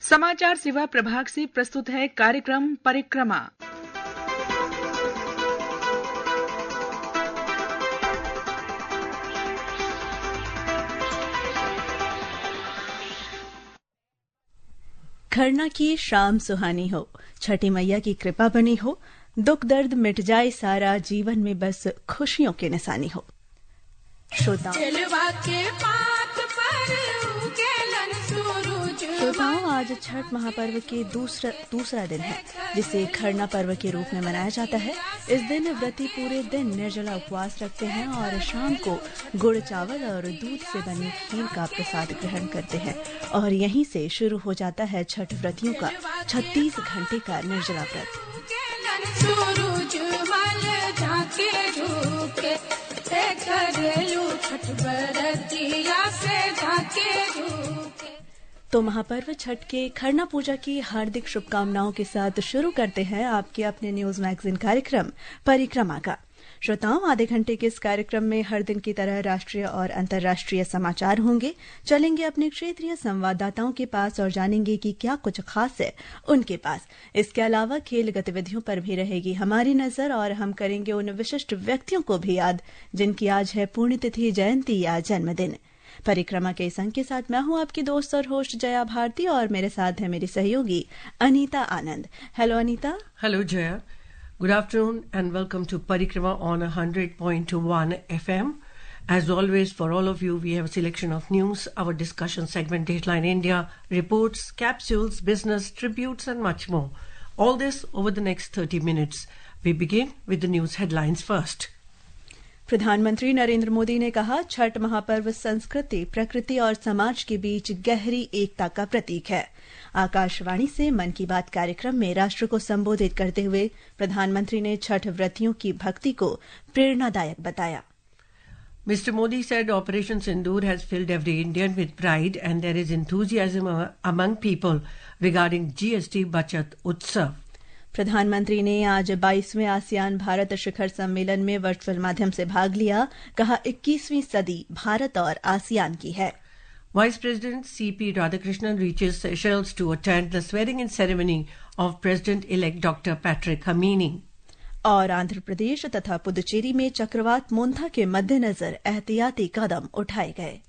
समाचार सेवा प्रभाग से प्रस्तुत है कार्यक्रम परिक्रमा। खरना की शाम सुहानी हो, छठी मैया की कृपा बनी हो, दुख दर्द मिट जाए सारा, जीवन में बस खुशियों की निशानी हो। श्रोताओं, आज छठ महापर्व के दूसरा दिन है, जिसे खरना पर्व के रूप में मनाया जाता है। इस दिन व्रती पूरे दिन निर्जला उपवास रखते हैं और शाम को गुड़ चावल और दूध से बनी खीर का प्रसाद ग्रहण करते हैं। और यहीं से शुरू हो जाता है छठ व्रतियों का 36 घंटे का निर्जला व्रत। तो महापर्व छठ के खरना पूजा की हार्दिक शुभकामनाओं के साथ शुरू करते हैं आपके अपने न्यूज मैगजीन कार्यक्रम परिक्रमा का। श्रोताओं, आधे घंटे के इस कार्यक्रम में हर दिन की तरह राष्ट्रीय और अंतर्राष्ट्रीय समाचार होंगे। चलेंगे अपने क्षेत्रीय संवाददाताओं के पास और जानेंगे कि क्या कुछ खास है उनके पास। इसके अलावा खेल गतिविधियों पर भी रहेगी हमारी नजर और हम करेंगे उन विशिष्ट व्यक्तियों को भी याद जिनकी आज है पुण्यतिथि, जयंती या जन्मदिन। परिक्रमा के संग के साथ मैं हूं आपकी दोस्त और होस्ट जया भारती और मेरे साथ है मेरी सहयोगी Anita Anand. Hello Anita. Hello Jaya. Good afternoon and welcome to Parikrama on 100.1 FM. As always, for all of you, we have a selection of news, our discussion segment Dateline India, reports, capsules, business, tributes and much more. All this over the next 30 minutes. We begin with the news headlines first. प्रधानमंत्री नरेंद्र मोदी ने कहा, छठ महापर्व संस्कृति, प्रकृति और समाज के बीच गहरी एकता का प्रतीक है। आकाशवाणी से मन की बात कार्यक्रम में राष्ट्र को संबोधित करते हुए प्रधानमंत्री ने छठ व्रतियों की भक्ति को प्रेरणादायक बताया। Mr. Modi said Operation Sindoor has filled every Indian with pride and there is enthusiasm among people regarding GST Bachat Utsav. प्रधानमंत्री ने आज 22वें आसियान भारत शिखर सम्मेलन में वर्चुअल माध्यम से भाग लिया। कहा, 21वीं सदी भारत और आसियान की है। Vice President C.P. Radhakrishnan reaches Seychelles to attend the swearing-in ceremony of President-elect Dr. Patrick Hamini. और आंध्र प्रदेश तथा पुदुचेरी में चक्रवात मोन्था के मद्देनजर एहतियाती कदम उठाए गए।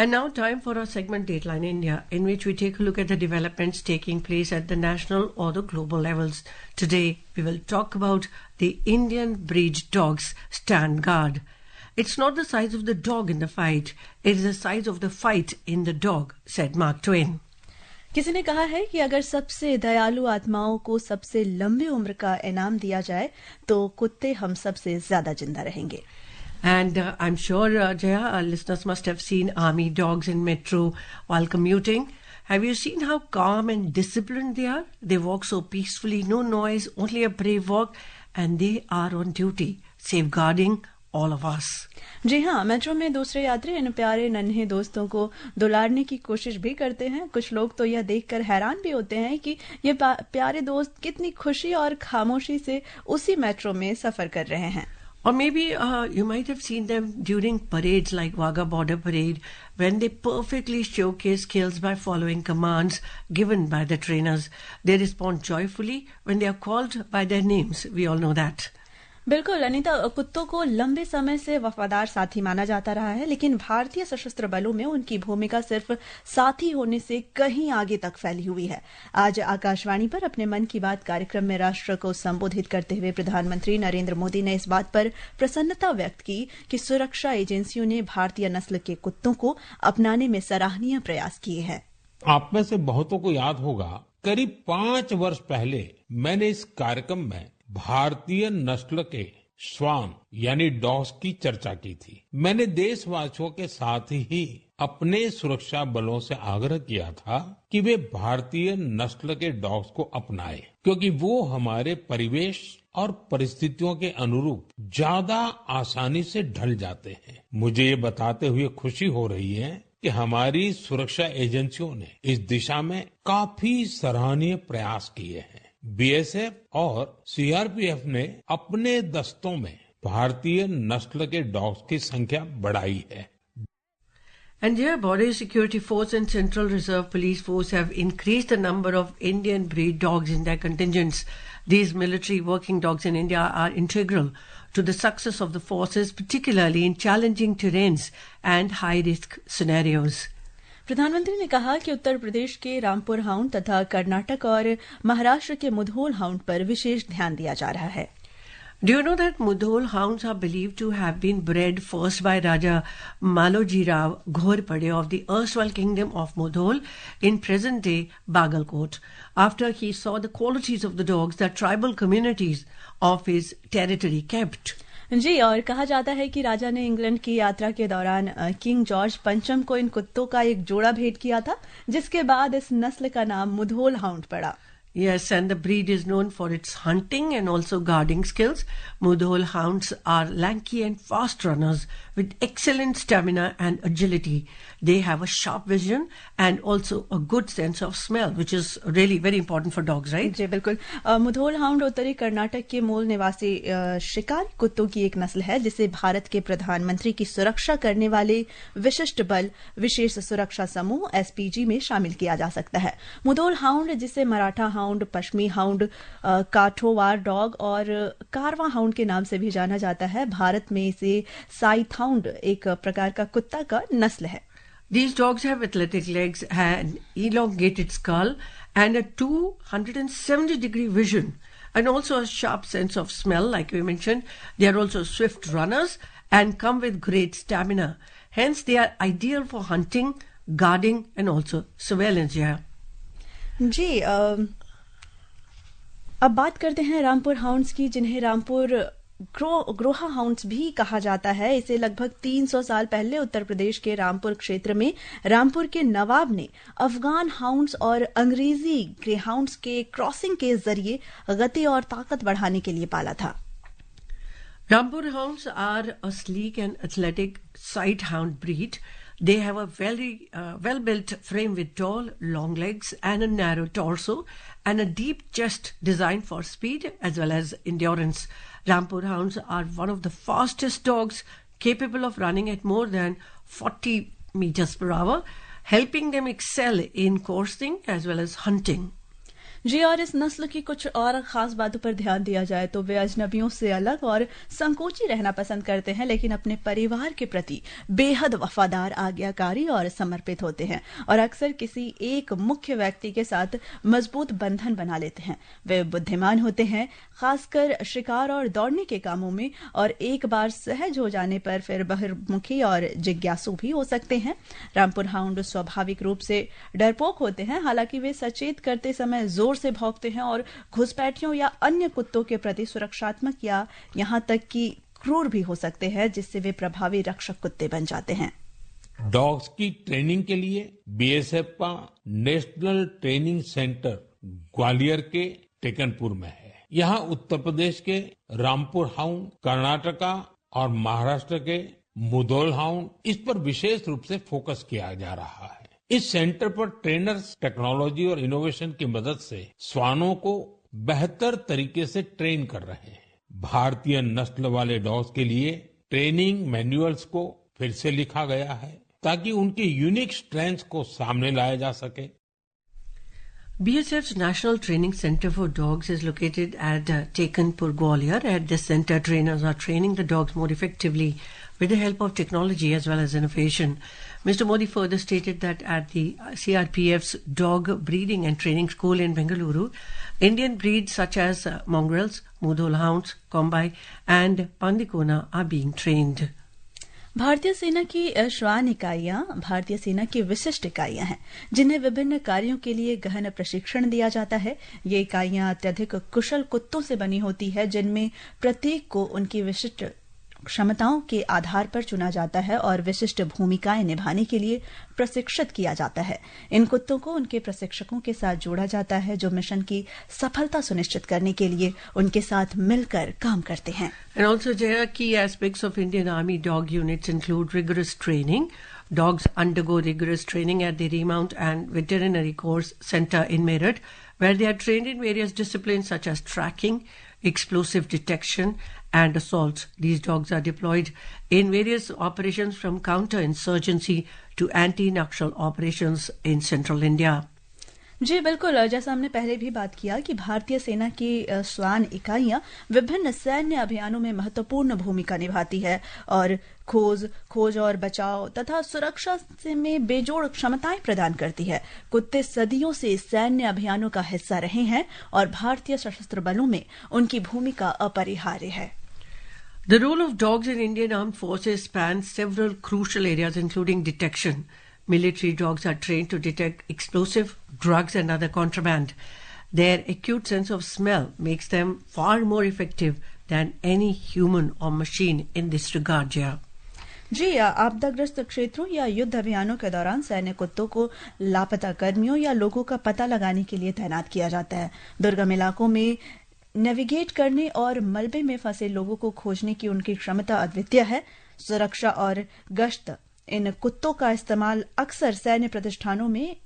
And now time for our segment Dateline India, in which we take a look at the developments taking place at the national or the global levels. Today, we will talk about the Indian breed dogs stand guard. It's not the size of the dog in the fight, it is the size of the fight in the dog, said Mark Twain. किसी ने कहा है कि अगर सबसे दयालु आत्माओं को सबसे लंबी उम्र का इनाम दिया जाए तो कुत्ते हम सबसे ज्यादा जिंदा रहेंगे। And I'm sure, Jaya, our listeners must have seen army dogs in metro while commuting. Have you seen how calm and disciplined they are? They walk so peacefully, no noise, only a brave walk, and they are on duty, safeguarding all of us. जी हाँ, metro में दूसरे यात्री इन प्यारे नन्हे दोस्तों को दुलारने की कोशिश भी करते हैं। कुछ लोग तो यह देखकर हैरान भी होते हैं कि ये प्यारे दोस्त कितनी खुशी और खामोशी से उसी मेट्रो में सफर कर रहे हैं। Or maybe you might have seen them during parades like Wagah Border Parade, when they perfectly showcase skills by following commands given by the trainers. They respond joyfully when they are called by their names. We all know that. बिल्कुल अनीता, कुत्तों को लंबे समय से वफादार साथी माना जाता रहा है, लेकिन भारतीय सशस्त्र बलों में उनकी भूमिका सिर्फ साथी होने से कहीं आगे तक फैली हुई है। आज आकाशवाणी पर अपने मन की बात कार्यक्रम में राष्ट्र को संबोधित करते हुए प्रधानमंत्री नरेंद्र मोदी ने इस बात पर प्रसन्नता व्यक्त की कि सुरक्षा एजेंसियों ने भारतीय नस्ल के कुत्तों को अपनाने में सराहनीय प्रयास किए हैं। आप में से बहुतों को याद होगा, करीब 5 वर्ष पहले मैंने इस कार्यक्रम में भारतीय नस्ल के श्वान यानी डॉग्स की चर्चा की थी। मैंने देशवासियों के साथ ही अपने सुरक्षा बलों से आग्रह किया था कि वे भारतीय नस्ल के डॉग्स को अपनाएं, क्योंकि वो हमारे परिवेश और परिस्थितियों के अनुरूप ज्यादा आसानी से ढल जाते हैं। मुझे ये बताते हुए खुशी हो रही है कि हमारी सुरक्षा एजेंसियों ने इस दिशा में काफी सराहनीय प्रयास किए हैं। बीएसएफ और सीआरपीएफ ने अपने दस्तों में भारतीय नस्ल के डॉग्स की संख्या बढ़ाई है। And here, Border Security Force and Central Reserve Police Force have increased the number of Indian breed dogs in their contingents. These military working dogs in India are integral to the success of the forces, particularly in challenging terrains and high-risk scenarios. प्रधानमंत्री ने कहा कि उत्तर प्रदेश के Rampur hound तथा कर्नाटक और महाराष्ट्र के Mudhol hound पर विशेष ध्यान दिया जा रहा है। Do you know that Mudhol hounds are believed to have been bred first by Raja Malojirao Ghorpade of the erstwhile kingdom of Mudhol in present-day Bagalkot, after he saw the qualities of the dogs that tribal communities of his territory kept. जी, और कहा जाता है कि राजा ने England की यात्रा के दौरान किंग जॉर्ज पंचम को इन कुत्तों का एक जोड़ा भेंट किया था, जिसके बाद इस नस्ल का नाम मुधोल हाउंड पड़ा। Yes, and the breed is known for its hunting and also guarding skills. Mudhol hounds are lanky and fast runners with excellent stamina and agility. They have a sharp vision and also a good sense of smell, which is really very important for dogs, right? जी बिल्कुल। Mudhol hound उत्तरी कर्नाटक के मूल निवासी शिकारी कुत्तों की एक नस्ल है, जिसे भारत के प्रधानमंत्री की सुरक्षा करने वाले विशिष्ट बल विशेष सुरक्षा समूह एसपीजी में शामिल किया जा सकता है। मुधोल हाउंड, जिसे मराठा हाउंड, पश्मी हाउंड, काठोवार डॉग और कारवा हाउंड के नाम से भी जाना जाता है, भारत में इसे साइथ हाउंड एक प्रकार का कुत्ता का नस्ल है। These dogs have athletic legs, an elongated skull, and a 270-degree vision, and also a sharp sense of smell, like we mentioned. They are also swift runners and come with great stamina. Hence, they are ideal for hunting, guarding, and also surveillance. Yeah. जी, अब बात करते हैं Rampur hounds की, जिन्हें Rampur Groha hounds भी कहा जाता है। इसे लगभग 300 साल पहले उत्तर प्रदेश के रामपुर क्षेत्र में रामपुर के नवाब ने अफगान हाउंड्स और अंग्रेजी ग्रे हाउंड्स के क्रॉसिंग के जरिए गति और ताकत बढ़ाने के लिए पाला था। Rampur hounds are a sleek and athletic sight hound breed. They have a very well-built frame with tall, long legs and a narrow torso and a deep chest designed for speed as well as endurance. Rampur hounds are one of the fastest dogs, capable of running at more than 40 meters per hour, helping them excel in coursing as well as hunting. जी, और इस नस्ल की कुछ और खास बातों पर ध्यान दिया जाए तो वे अजनबियों से अलग और संकोची रहना पसंद करते हैं, लेकिन अपने परिवार के प्रति बेहद वफादार, आज्ञाकारी और समर्पित होते हैं और अक्सर किसी एक मुख्य व्यक्ति के साथ मजबूत बंधन बना लेते हैं। वे बुद्धिमान होते हैं, खासकर शिकार और दौड़ने के कामों में, और एक बार सहज हो जाने पर फिर बहिर्मुखी और जिज्ञासु भी हो सकते हैं। रामपुर हाउंड स्वाभाविक रूप से डरपोक होते हैं, हालांकि वे सचेत करते समय जोर से भौंकते हैं और घुसपैठियों या अन्य कुत्तों के प्रति सुरक्षात्मक या यहां तक कि क्रूर भी हो सकते हैं, जिससे वे प्रभावी रक्षक कुत्ते बन जाते हैं। डॉग्स की ट्रेनिंग के लिए बीएसएफ का नेशनल ट्रेनिंग सेंटर ग्वालियर के टेकनपुर में है। यहाँ उत्तर प्रदेश के रामपुर हाउंड, कर्नाटका और महाराष्ट्र के मुधोल हाउंड, इस पर विशेष रूप से फोकस किया जा रहा है। इस सेंटर पर ट्रेनर्स टेक्नोलॉजी और इनोवेशन की मदद से श्वानों को बेहतर तरीके से ट्रेन कर रहे हैं। भारतीय नस्ल वाले डॉग्स के लिए ट्रेनिंग मैनुअल्स को फिर से लिखा गया है ताकि उनकी यूनिक स्ट्रेंथ्स को सामने लाया जा सके। BSF's National Training Center for Dogs is located at Tekanpur, Gwalior. At this center, trainers are training the dogs more effectively with the help of technology as well as innovation. Mr. Modi further stated that at the CRPF's Dog Breeding and Training School in Bengaluru, Indian breeds such as mongrels, Mudhol hounds, Kombai and Pandikona are being trained. भारतीय सेना की श्वान इकाइयां भारतीय सेना की विशिष्ट इकाइयां हैं, जिन्हें विभिन्न कार्यों के लिए गहन प्रशिक्षण दिया जाता है। ये इकाइयां अत्यधिक कुशल कुत्तों से बनी होती है, जिनमें प्रत्येक को उनकी विशिष्ट क्षमताओं के आधार पर चुना जाता है और विशिष्ट भूमिकाएं निभाने के लिए प्रशिक्षित किया जाता है। इन कुत्तों को उनके प्रशिक्षकों के साथ जोड़ा जाता है, जो मिशन की सफलता सुनिश्चित करने के लिए उनके साथ मिलकर काम करते हैं। And also, Jaya, key aspects of Indian Army dog units include rigorous training. Dogs undergo rigorous training at the Remount and Veterinary Course Center in Meerut, where they are trained in various disciplines such as tracking, explosive detection and assault. These dogs are deployed in various operations from counterinsurgency to anti-Naxal operations in central India. जी बिल्कुल, जैसा हमने पहले भी बात किया कि भारतीय सेना की स्वान इकाइयां विभिन्न सैन्य अभियानों में महत्वपूर्ण भूमिका निभाती है और खोज और बचाव तथा सुरक्षा से में बेजोड़ क्षमताएं प्रदान करती है। कुत्ते सदियों से सैन्य अभियानों का हिस्सा रहे हैं और भारतीय सशस्त्र बलों में उनकी भूमिका अपरिहार्य है। The role of dogs in Indian armed forces spans several crucial areas, including detection. Military dogs are trained to detect explosive, drugs and other contraband. Their acute sense of smell makes them far more effective than any human or machine in this regard, Jaya. जी, आपदाग्रस्त क्षेत्रों या युद्ध अभियानों के दौरान सैन्य कुत्तों को लापता कर्मियों या लोगों का पता लगाने के लिए तैनात किया जाता है। दुर्गम इलाकों में नेविगेट करने और मलबे में फंसे लोगों को खोजने की उनकी क्षमता अद्वितीय है। सुरक्षा और गश्त, इन कुत्तों का इस्तेमाल अक्सर सैन्य प्रतिष्ठानों में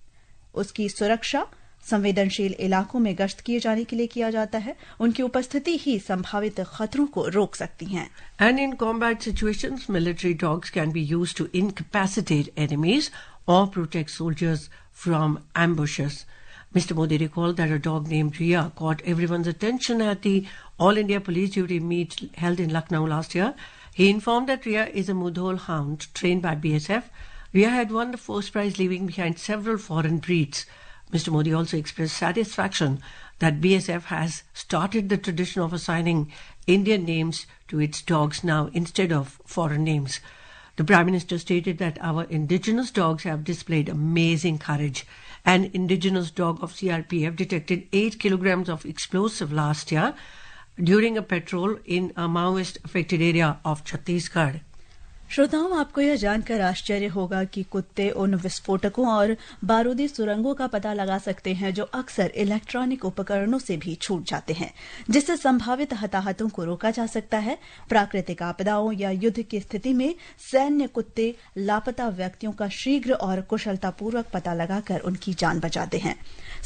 उसकी सुरक्षा, संवेदनशील इलाकों में गश्त किए जाने के लिए किया जाता है। उनकी उपस्थिति ही संभावित खतरों को रोक सकती हैं। And in combat situations, military dogs can be used to incapacitate enemies or protect soldiers from ambushes. Mr. Modi recalled that a dog named Riya caught everyone's attention at the All India Police Duty meet held in Lucknow last year. He informed that Riya is a Mudhol hound trained by BSF. Riya had won the first prize, leaving behind several foreign breeds. Mr. Modi also expressed satisfaction that BSF has started the tradition of assigning Indian names to its dogs now instead of foreign names. The Prime Minister stated that our indigenous dogs have displayed amazing courage. An indigenous dog of CRPF detected 8 kilograms of explosive last year during a patrol in a Maoist-affected area of Chhattisgarh. श्रोताओं, आपको यह जानकर आश्चर्य होगा कि कुत्ते उन विस्फोटकों और बारूदी सुरंगों का पता लगा सकते हैं जो अक्सर इलेक्ट्रॉनिक उपकरणों से भी छूट जाते हैं, जिससे संभावित हताहतों को रोका जा सकता है। प्राकृतिक आपदाओं या युद्ध की स्थिति में सैन्य कुत्ते लापता व्यक्तियों का शीघ्र और कुशलतापूर्वक पता लगाकर उनकी जान बचाते हैं।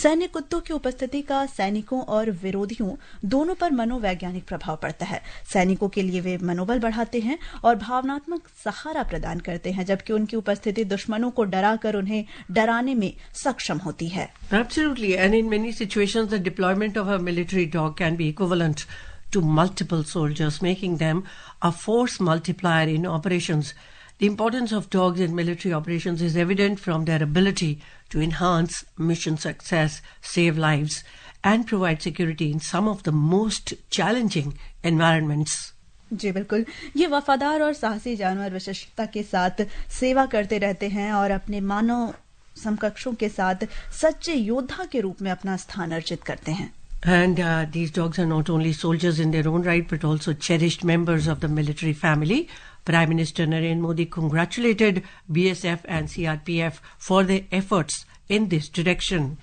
सैन्य कुत्तों की उपस्थिति का सैनिकों और विरोधियों दोनों पर मनोवैज्ञानिक प्रभाव पड़ता है। सैनिकों के लिए वे मनोबल बढ़ाते हैं और भावनात्मक सहारा प्रदान करते हैं, जबकि उनकी उपस्थिति दुश्मनों को डराकर उन्हें डराने में सक्षम होती है। Absolutely, and in many situations the deployment of a military dog can be equivalent to multiple soldiers, making them a force multiplier in operations. The importance of dogs in military operations is evident from their ability to enhance mission success, save lives, and provide security in some of the most challenging environments. जी बिल्कुल, ये वफादार और साहसी जानवर विशिष्टता के साथ सेवा करते रहते हैं और अपने मानव समकक्षों के साथ सच्चे योद्धा के रूप में अपना स्थान अर्जित करते हैं। And these dogs are not only soldiers in their own right, but also cherished members of the military family. Prime Minister Narendra Modi congratulated BSF and CRPF for their efforts in this direction.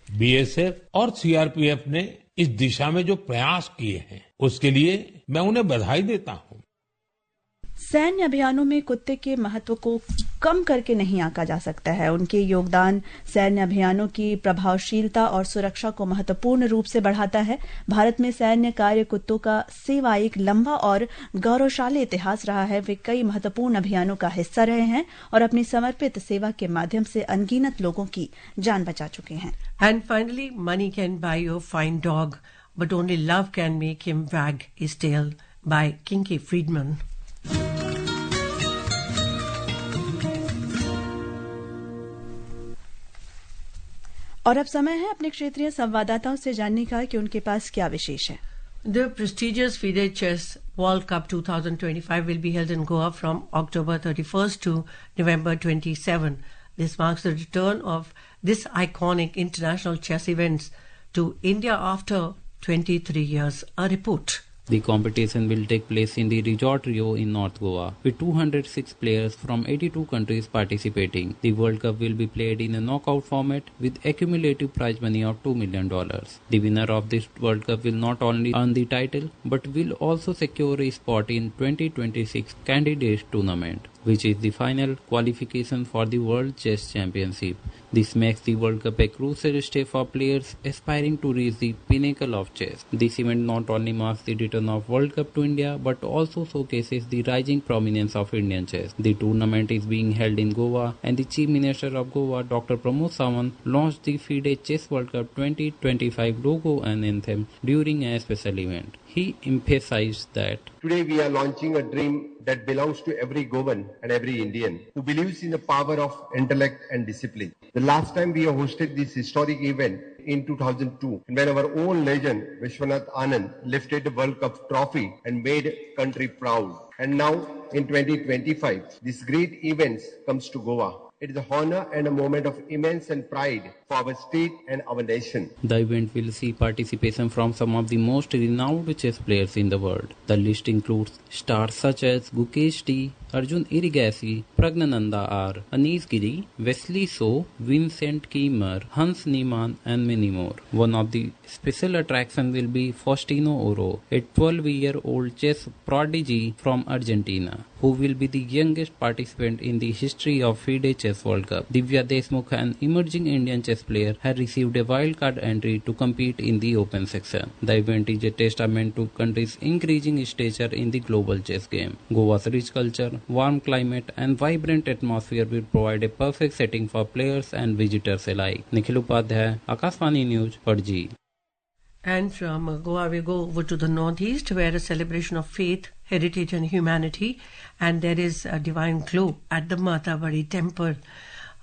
BSF और CRPF ने इस दिशा में जो प्रयास किए हैं, उसके लिए मैं उन्हें बधाई देता हूं। सैन्य अभियानों में कुत्ते के महत्व को कम करके नहीं आंका जा सकता है। उनके योगदान सैन्य अभियानों की प्रभावशीलता और सुरक्षा को महत्वपूर्ण रूप से बढ़ाता है। भारत में सैन्य कार्य कुत्तों का सेवा एक लंबा और गौरवशाली इतिहास रहा है। वे कई महत्वपूर्ण अभियानों का हिस्सा रहे हैं और अपनी समर्पित सेवा के माध्यम से अनगिनत लोगों की जान बचा चुके हैं। And finally, money can buy you a fine dog, but only love can make him wag his tail, by Kinky Friedman. और अब समय है अपने क्षेत्रीय संवाददाताओं से जानने का कि उनके पास क्या विशेष है। The prestigious FIDE Chess World Cup 2025 will be held in Goa from October 31st to November 27. This marks the return of this iconic international chess event to India after 23 years. A report. The competition will take place in the Resort Rio in North Goa, with 206 players from 82 countries participating. The World Cup will be played in a knockout format with accumulative prize money of $2 million. The winner of this World Cup will not only earn the title, but will also secure a spot in 2026 Candidates Tournament. which is the final qualification for the World Chess Championship. This makes the World Cup a crucial step for players aspiring to reach the pinnacle of chess. This event not only marks the return of World Cup to India but also showcases the rising prominence of Indian chess. The tournament is being held in Goa, and the Chief Minister of Goa, Dr. Pramod Sawant, launched the FIDE Chess World Cup 2025 logo and anthem during a special event. He emphasized that today we are launching a dream that belongs to every Goan and every Indian who believes in the power of intellect and discipline. The last time we hosted this historic event in 2002, when our own legend Vishwanath Anand lifted the World Cup trophy and made country proud. And now in 2025, this great event comes to Goa. It is an honor and a moment of immense pride for our state and our nation. The event will see participation from some of the most renowned chess players in the world. The list includes stars such as Gukesh T, Arjun Irigasi, Pragnananda R, Anish Giri, Wesley So, Vincent Kiemer, Hans Niemann, and many more. One of the special attractions will be Faustino Oro, a 12-year-old chess prodigy from Argentina, who will be the youngest participant in the history of FIDE Chess World Cup. Divya Deshmukh, an emerging Indian chess player, had received a wildcard entry to compete in the open section. The event is a testament to country's increasing stature in the global chess game. Goa's rich culture, warm climate, and vibrant atmosphere will provide a perfect setting for players and visitors alike. Nikhil Upadhyay, Akashvani News, Pardji. And from Goa, we go over to the northeast, where a celebration of faith, heritage, and humanity, and there is a divine glow at the Matabari temple.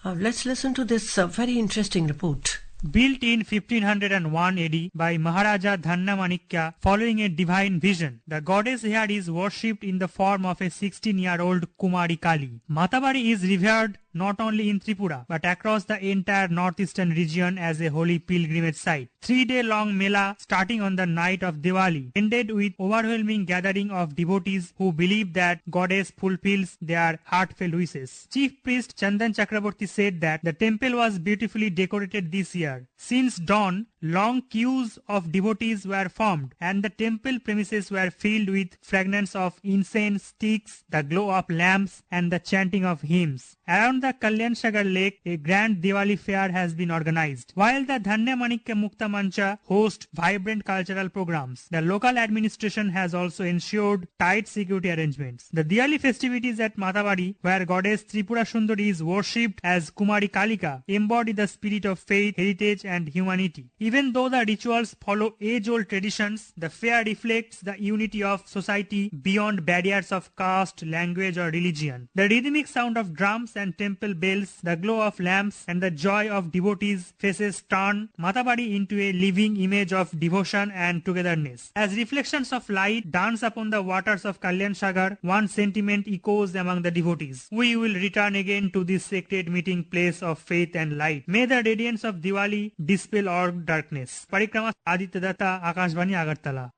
Let's listen to this very interesting report. Built in 1501 AD by Maharaja Dhanna Manikya following a divine vision, the goddess here is worshipped in the form of a 16-year-old Kumari Kali. Matabari is revered not only in Tripura but across the entire northeastern region as a holy pilgrimage site. 3-day-long Mela starting on the night of Diwali ended with overwhelming gathering of devotees who believe that goddess fulfills their heartfelt wishes. Chief priest Chandan Chakraborty said that the temple was beautifully decorated this year. Since dawn, long queues of devotees were formed and the temple premises were filled with fragrance of incense sticks, the glow of lamps, and the chanting of hymns. Around the Kalyan Sagar Lake, a grand Diwali fair has been organized. While the Dhanya Manikya Mukta Mancha hosts vibrant cultural programs, the local administration has also ensured tight security arrangements. The Diwali festivities at Matabari, where goddess Tripura Sundari is worshipped as Kumari Kalika, embody the spirit of faith, heritage, and humanity. Even though the rituals follow age-old traditions, the fair reflects the unity of society beyond barriers of caste, language, or religion. The rhythmic sound of drums and temple bells, the glow of lamps, and the joy of devotees' faces turn Matabari into a living image of devotion and togetherness. As reflections of light dance upon the waters of Kalyan Sagar, one sentiment echoes among the devotees. We will return again to this sacred meeting place of faith and light. May the radiance of Diwali dispel all darkness. परिक्रमा आदित्य दत्ता, आकाशवाणी अगरतला।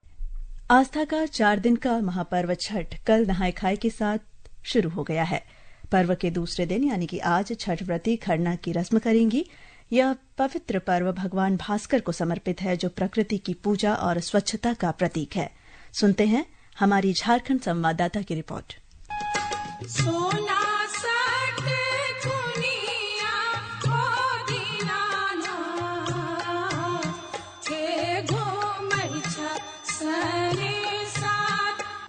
आस्था का 4 दिन का महापर्व छठ कल नहाय खाए के साथ शुरू हो गया है। पर्व के दूसरे दिन यानी कि आज छठ व्रती खरना की रस्म करेंगी। यह पवित्र पर्व भगवान भास्कर को समर्पित है, जो प्रकृति की पूजा और स्वच्छता का प्रतीक है। सुनते हैं हमारी झारखंड संवाददाता की report.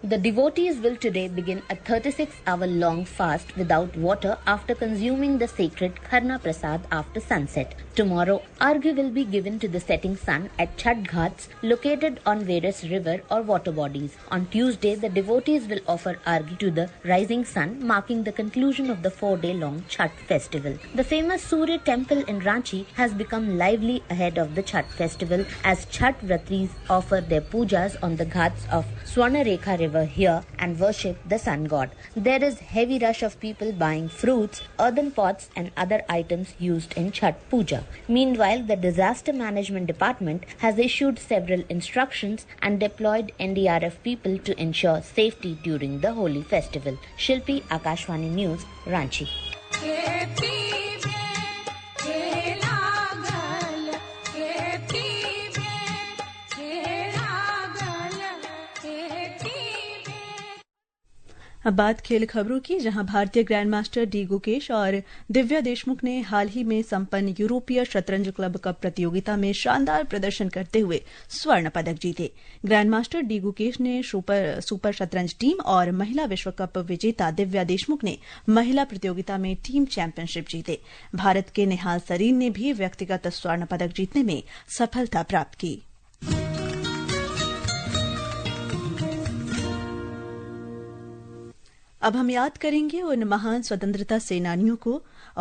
The devotees will today begin a 36-hour-long fast without water after consuming the sacred Kharna Prasad after sunset. Tomorrow, Arghya will be given to the setting sun at Chhat Ghats located on various river or water bodies. On Tuesday, the devotees will offer Arghya to the rising sun, marking the conclusion of the 4-day-long Chhat festival. The famous Surya temple in Ranchi has become lively ahead of the Chhat festival as Chhat Vratis offer their pujas on the ghats of Swarnarekha river here and worship the sun god. There is heavy rush of people buying fruits, earthen pots and other items used in Chhat Puja. Meanwhile, the Disaster Management Department has issued several instructions and deployed NDRF people to ensure safety during the holy festival. Shilpi, Akashvani News, Ranchi. अब बात खेल खबरों की, जहां भारतीय grandmaster D Gukesh और दिव्या देशमुख ने हाल ही में संपन्न यूरोपीय शतरंज क्लब कप प्रतियोगिता में शानदार प्रदर्शन करते हुए स्वर्ण पदक जीते। ग्रैंडमास्टर डी गुकेश ने सुपर शतरंज टीम और महिला विश्व कप विजेता दिव्या देशमुख ने महिला प्रतियोगिता में टीम चैंपियनशिप जीते। भारत के निहाल सरीन ने भी व्यक्तिगत स्वर्ण पदक जीतने में सफलता प्राप्त की। अब हम याद करेंगे उन महान स्वतंत्रता सेनानियों को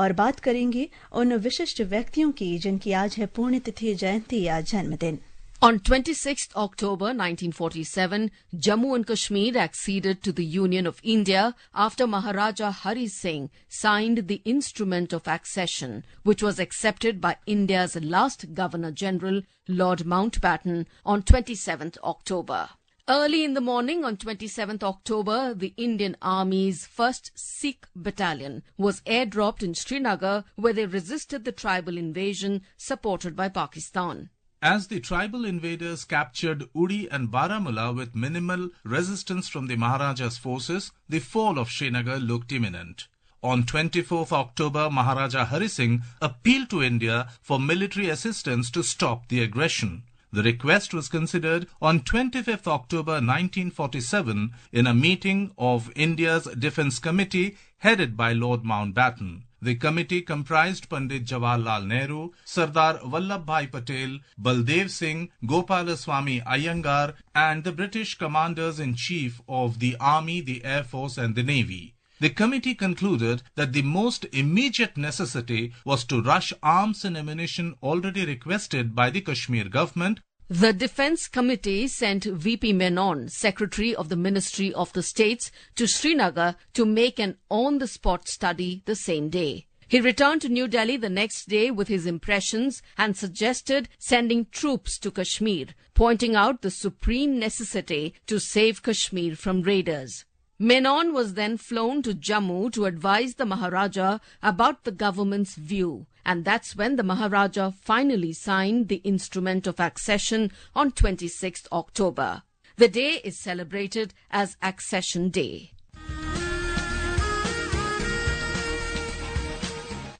और बात करेंगे उन विशिष्ट व्यक्तियों की जिनकी आज है पुण्यतिथि, जयंती या जन्मदिन। On 26th October 1947, Jammu and Kashmir acceded to the Union of India after Maharaja Hari Singh signed the Instrument of Accession, which was accepted by India's last Governor-General, Lord Mountbatten, on 27th October. Early in the morning on 27th October, the Indian Army's 1st Sikh Battalion was airdropped in Srinagar, where they resisted the tribal invasion supported by Pakistan. As the tribal invaders captured Uri and Baramulla with minimal resistance from the Maharaja's forces, the fall of Srinagar looked imminent. On 24th October, Maharaja Hari Singh appealed to India for military assistance to stop the aggression. The request was considered on 25th October 1947 in a meeting of India's Defence Committee headed by Lord Mountbatten. The committee comprised Pandit Jawaharlal Nehru, Sardar Vallabhbhai Patel, Baldev Singh, Gopalaswamy Iyengar and the British commanders-in-chief of the Army, the Air Force and the Navy. The committee concluded that the most immediate necessity was to rush arms and ammunition already requested by the Kashmir government. The Defence Committee sent VP Menon, Secretary of the Ministry of the States, to Srinagar to make an on-the-spot study the same day. He returned to New Delhi the next day with his impressions and suggested sending troops to Kashmir, pointing out the supreme necessity to save Kashmir from raiders. Menon was then flown to Jammu to advise the Maharaja about the government's view, and that's when the Maharaja finally signed the Instrument of Accession on 26th October. The day is celebrated as Accession Day.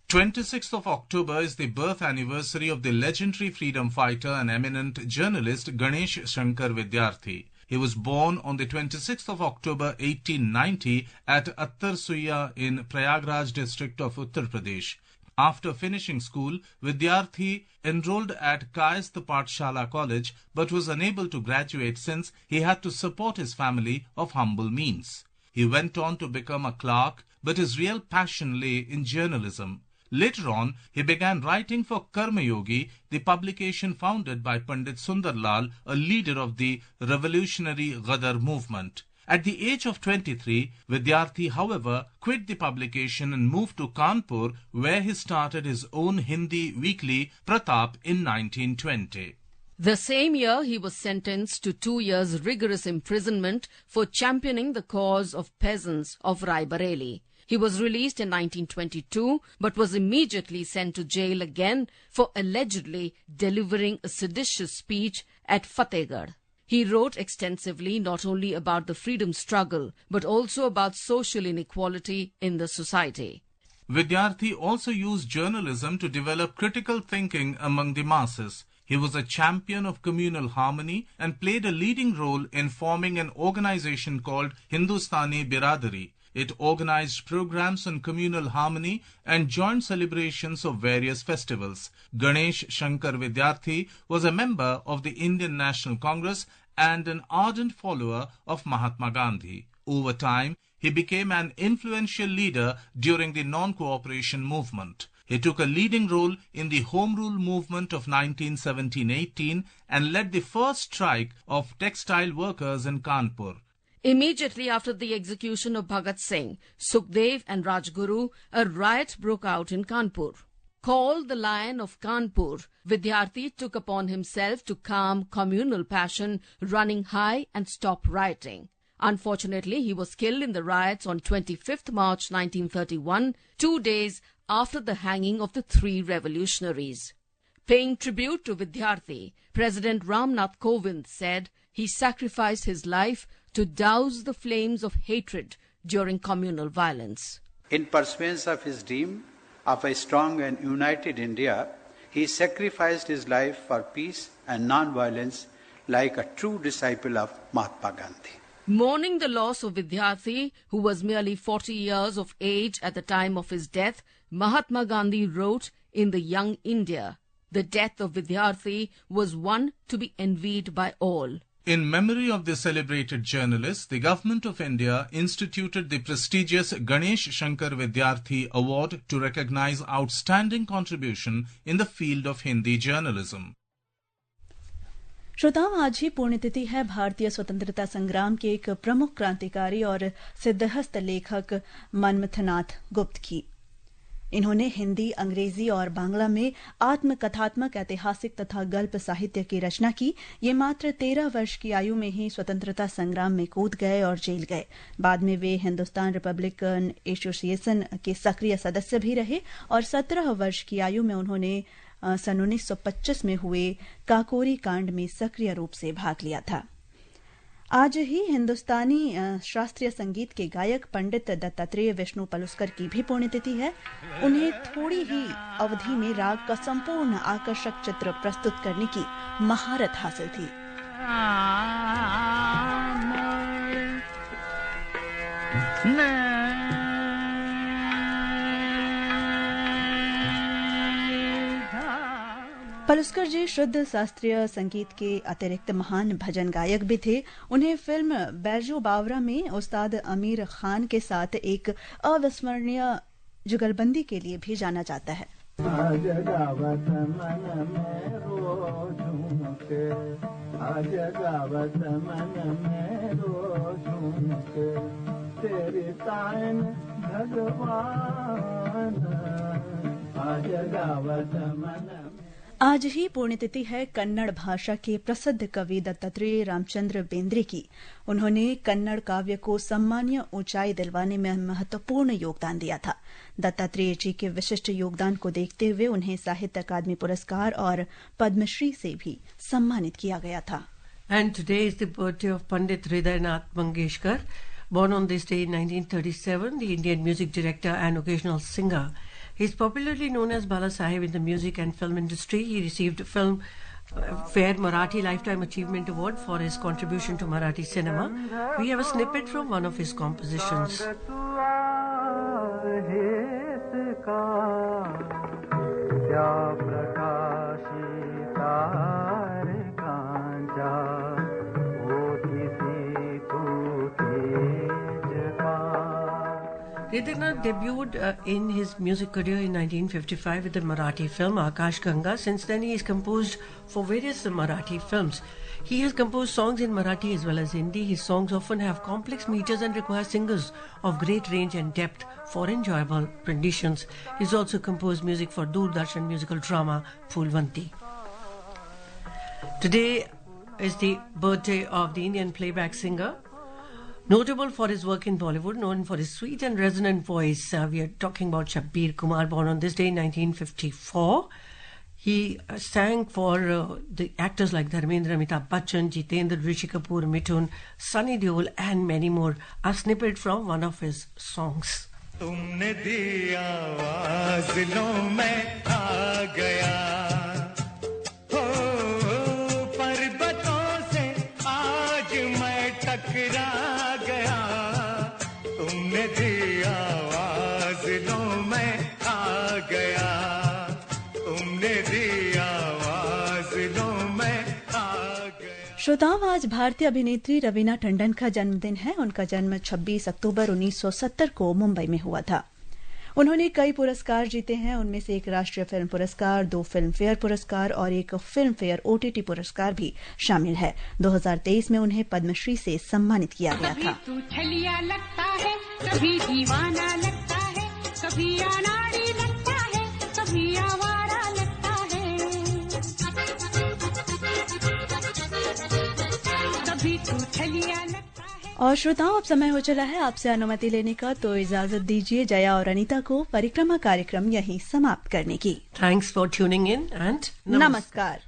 26th of October is the birth anniversary of the legendary freedom fighter and eminent journalist Ganesh Shankar Vidyarthi. He was born on the 26th of October 1890 at Attar Suya in Prayagraj district of Uttar Pradesh. After finishing school, Vidyarthi enrolled at Kayasth Pathshala College but was unable to graduate since he had to support his family of humble means. He went on to become a clerk, but his real passion lay in journalism. Later on, he began writing for Karma Yogi, the publication founded by Pandit Sundarlal, a leader of the revolutionary Ghadar movement. At the age of 23, Vidyarthi, however, quit the publication and moved to Kanpur, where he started his own Hindi weekly, Pratap, in 1920. The same year, he was sentenced to 2 years' rigorous imprisonment for championing the cause of peasants of Rai Bareli. He was released in 1922 but was immediately sent to jail again for allegedly delivering a seditious speech at Fatehgarh. He wrote extensively not only about the freedom struggle but also about social inequality in the society. Vidyarthi also used journalism to develop critical thinking among the masses. He was a champion of communal harmony and played a leading role in forming an organization called Hindustani Biradari. It organized programs on communal harmony and joint celebrations of various festivals. Ganesh Shankar Vidyarthi was a member of the Indian National Congress and an ardent follower of Mahatma Gandhi. Over time, he became an influential leader during the non-cooperation movement. He took a leading role in the Home Rule movement of 1917-18 and led the first strike of textile workers in Kanpur. Immediately after the execution of Bhagat Singh, Sukhdev and Rajguru, a riot broke out in Kanpur. Called the Lion of Kanpur, Vidyarthi took upon himself to calm communal passion running high and stop rioting. Unfortunately, he was killed in the riots on 25th March 1931, 2 days after the hanging of the 3 revolutionaries. Paying tribute to Vidyarthi, President Ramnath Kovind said he sacrificed his life to douse the flames of hatred during communal violence. In pursuance of his dream of a strong and united India, he sacrificed his life for peace and non-violence like a true disciple of Mahatma Gandhi. Mourning the loss of Vidyarthi, who was merely 40 years of age at the time of his death, Mahatma Gandhi wrote in The Young India, "The death of Vidyarthi was one to be envied by all." In memory of the celebrated journalist, the Government of India instituted the prestigious Ganesh Shankar Vidyarthi Award to recognize outstanding contribution in the field of Hindi journalism. श्रोताओं, आज ही पुण्यतिथि है भारतीय स्वतंत्रता संग्राम के एक प्रमुख क्रांतिकारी और सिद्धहस्त लेखक मनमथनाथ गुप्त की। इन्होंने हिंदी, अंग्रेजी और बांग्ला में आत्मकथात्मक, ऐतिहासिक तथा गल्प साहित्य की रचना की। ये मात्र 13 वर्ष की आयु में ही स्वतंत्रता संग्राम में कूद गए और जेल गए। बाद में वे हिंदुस्तान रिपब्लिकन एसोसिएशन के सक्रिय सदस्य भी रहे और 17 वर्ष की आयु में उन्होंने सन 1925 में हुए काकोरी कांड में सक्रिय रूप से भाग लिया था। आज ही हिंदुस्तानी शास्त्रीय संगीत के गायक पंडित दत्तात्रेय विष्णु पलुस्कर की भी पुण्यतिथि है। उन्हें थोड़ी ही अवधि में राग का संपूर्ण आकर्षक चित्र प्रस्तुत करने की महारत हासिल थी। पलुस्कर जी शुद्ध शास्त्रीय संगीत के अतिरिक्त महान भजन गायक भी थे। उन्हें फिल्म बैजू बावरा में उस्ताद आमिर खान के साथ एक अविस्मरणीय जुगलबंदी के लिए भी जाना जाता है। आज ही पुण्यतिथि है कन्नड़ भाषा के प्रसिद्ध कवि दत्तात्रेय रामचंद्र बेंद्रे की। उन्होंने कन्नड़ काव्य को सम्मानीय ऊंचाई दिलवाने में महत्वपूर्ण योगदान दिया था। दत्तात्रेय जी के विशिष्ट योगदान को देखते हुए उन्हें साहित्य अकादमी पुरस्कार और पद्मश्री से भी सम्मानित किया गया था। And today is the birthday of Pandit Hridaynath Mangeshkar. Born on this day in 1937, the Indian music director and occasional singer. He is popularly known as Bala Saheb in the music and film industry. He received Film Fair Marathi Lifetime Achievement Award for his contribution to Marathi cinema. We have a snippet from one of his compositions. Hridaynath debuted in his music career in 1955 with the Marathi film Akash Ganga. Since then, he has composed for various Marathi films. He has composed songs in Marathi as well as Hindi. His songs often have complex meters and require singers of great range and depth for enjoyable renditions. He has also composed music for Doordarshan musical drama Phoolwanti. Today is the birthday of the Indian playback singer. Notable for his work in Bollywood, known for his sweet and resonant voice, we are talking about Shabbir Kumar, born on this day in 1954. He sang for the actors like Dharmendra, Amitabh Bachchan, Jitendra, Rishi Kapoor, Mithun, Sunny Deol and many more. A snippet from one of his songs. तुमने दी आवाज लो मैं आ गया हो पर्वतों से आज मैं टकरा गया तुमने दी आवाज लो मैं आ गया तुमने दी आवाज लो मैं आ गया। श्रोताओं, आज भारतीय अभिनेत्री रवीना टंडन का जन्मदिन है। उनका जन्म 26 अक्टूबर 1970 को मुंबई में हुआ था। उन्होंने कई पुरस्कार जीते हैं। उनमें से एक राष्ट्रीय फिल्म पुरस्कार, 2 फिल्म फेयर पुरस्कार और एक फिल्म फेयर OTT पुरस्कार भी शामिल है। 2023 में उन्हें पद्मश्री से सम्मानित किया गया था। कभी तू छलिया लगता है, कभी दीवाना लगता है, कभी अनाड़ी लगता है, कभी आवारा लगता है, कभी तू छलिया लगता है। और श्रोताओं, अब समय हो चला है आपसे अनुमति लेने का, तो इजाजत दीजिए जया और अनीता को परिक्रमा कार्यक्रम यहीं समाप्त करने की। Thanks for tuning in and नमस्कार।